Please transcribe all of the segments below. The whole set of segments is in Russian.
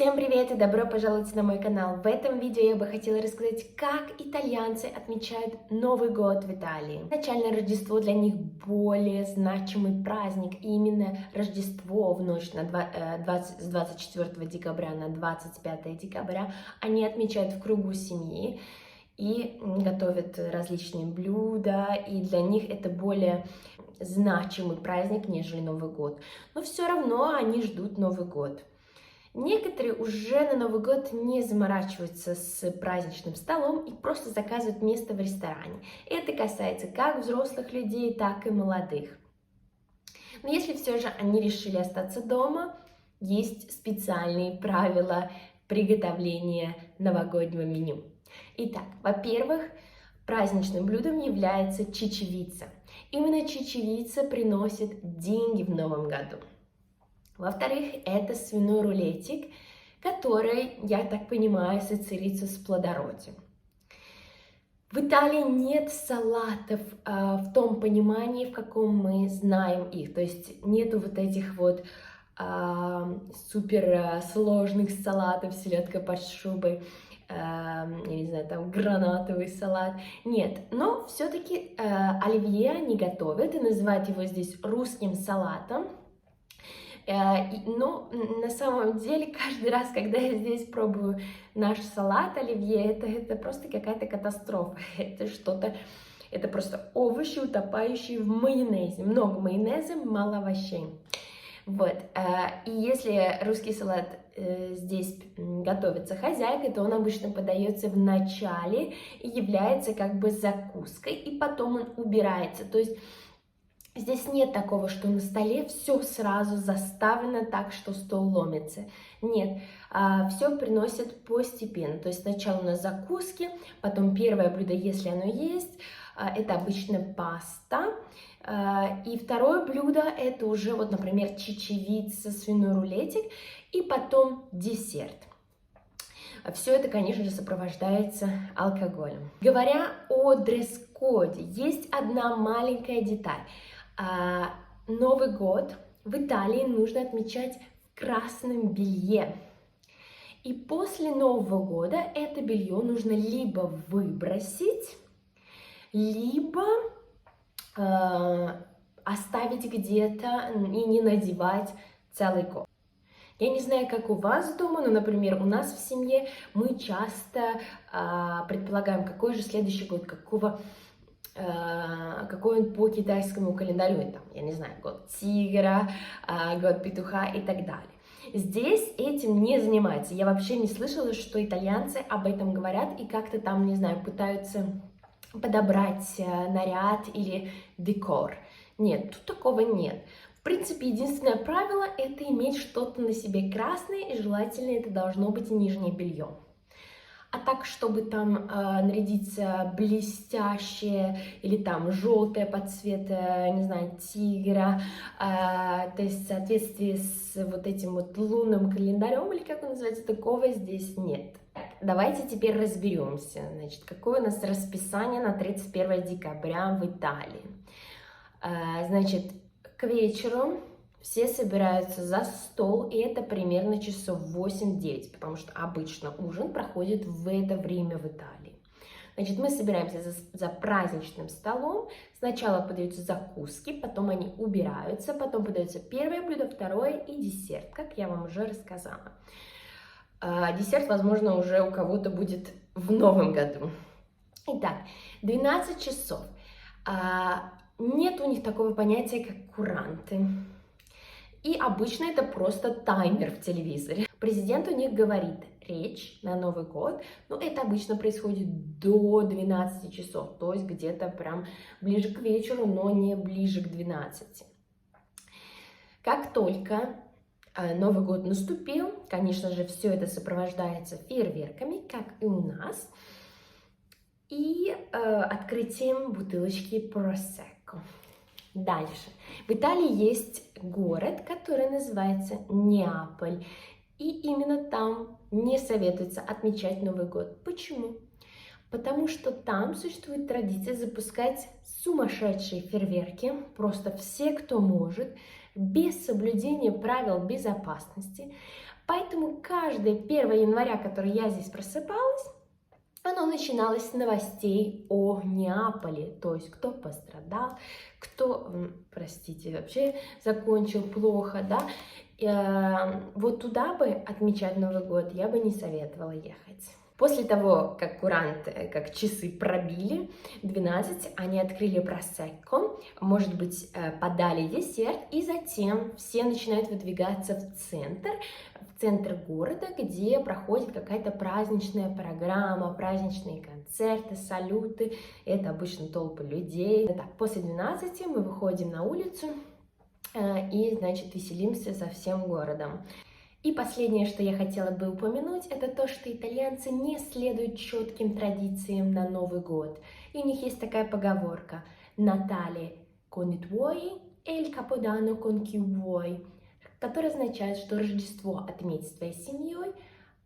Всем привет и добро пожаловать на мой канал. В этом видео я бы хотела рассказать, как итальянцы отмечают Новый год в Италии. Начальное Рождество для них более значимый праздник. И именно Рождество в ночь с 24 декабря на 25 декабря они отмечают в кругу семьи и готовят различные блюда. И для них это более значимый праздник, нежели Новый год. Но все равно они ждут Новый год. Некоторые уже на Новый год не заморачиваются с праздничным столом и просто заказывают место в ресторане. Это касается как взрослых людей, так и молодых. Но если все же они решили остаться дома, есть специальные правила приготовления новогоднего меню. Итак, во-первых, праздничным блюдом является чечевица. Именно чечевица приносит деньги в новом году. Во-вторых, это свиной рулетик, который, я так понимаю, ассоциируется с плодородием. В Италии нет салатов в том понимании, в каком мы знаем их. То есть нету вот этих вот супер сложных салатов, селедка под шубой, я не знаю, там гранатовый салат. Нет, но все-таки оливье они готовят и называют его здесь русским салатом. Но на самом деле каждый раз, когда я здесь пробую наш салат оливье, это просто какая-то катастрофа. Это просто овощи, утопающие в майонезе. Много майонеза, мало овощей. Вот. И если русский салат здесь готовится хозяйкой, то он обычно подается в начале и является как бы закуской, и потом он убирается. То есть здесь нет такого, что на столе все сразу заставлено так, что стол ломится. Нет, все приносят постепенно. То есть сначала у нас закуски, потом первое блюдо, если оно есть, это обычно паста. И второе блюдо это уже, вот, например, чечевица, свиной рулетик, и потом десерт. Все это, конечно же, сопровождается алкоголем. Говоря о дресс-коде, есть одна маленькая деталь. Новый год в Италии нужно отмечать в красном белье. И после Нового года это белье нужно либо выбросить, либо оставить где-то и не надевать целый год. Я не знаю, как у вас дома, но, например, у нас в семье мы часто предполагаем, какой же следующий год, какой он по китайскому календарю, там, я не знаю, год тигра, год петуха и так далее. Здесь этим не занимаются. Я вообще не слышала, что итальянцы об этом говорят и как-то там, не знаю, пытаются подобрать наряд или декор. Нет, тут такого нет. В принципе, единственное правило – это иметь что-то на себе красное, и желательно это должно быть нижнее белье. А так, чтобы там нарядиться блестящее или там желтое под цвет, не знаю, тигра, то есть в соответствии с вот этим вот лунным календарем, или как он называется, такого здесь нет. Давайте теперь разберемся, значит, какое у нас расписание на 31 декабря в Италии. Значит, к вечеру все собираются за стол, и это примерно часов 8-9, потому что обычно ужин проходит в это время в Италии. Значит, мы собираемся за праздничным столом. Сначала подаются закуски, потом они убираются, потом подается первое блюдо, второе и десерт, как я вам уже рассказала. Десерт, возможно, уже у кого-то будет в новом году. Итак, 12 часов. Нет у них такого понятия, как куранты. И обычно это просто таймер в телевизоре. Президент у них говорит речь на Новый год, но это обычно происходит до 12 часов, то есть где-то прям ближе к вечеру, но не ближе к 12. Как только Новый год наступил, конечно же, все это сопровождается фейерверками, как и у нас, и открытием бутылочки Prosecco. Дальше. В Италии есть город, который называется Неаполь. И именно там не советуется отмечать Новый год. Почему? Потому что там существует традиция запускать сумасшедшие фейерверки. Просто все, кто может, без соблюдения правил безопасности. Поэтому каждое 1 января, которое я здесь просыпалась, оно начиналось с новостей о Неаполе, то есть кто пострадал, кто, простите, вообще закончил плохо, да. Вот туда бы отмечать Новый год я бы не советовала ехать. После того, как курант, как часы пробили 12, они открыли просекко, может быть, подали десерт, и затем все начинают выдвигаться в центр города, где проходит какая-то праздничная программа, праздничные концерты, салюты. Это обычно толпы людей. Так, после 12 мы выходим на улицу и, значит, веселимся со всем городом. И последнее, что я хотела бы упомянуть, это то, что итальянцы не следуют четким традициям на Новый год. И у них есть такая поговорка «Natale con i tuoi e il Capodanno con chi vuoi», которая означает, что Рождество отметь с твоей семьей,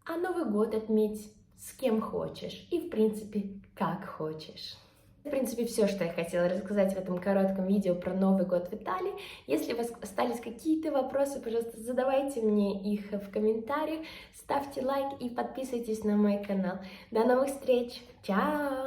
а Новый год отметь с кем хочешь и, в принципе, как хочешь. В принципе, все, что я хотела рассказать в этом коротком видео про Новый год в Италии. Если у вас остались какие-то вопросы, пожалуйста, задавайте мне их в комментариях, ставьте лайк и подписывайтесь на мой канал. До новых встреч! Чао!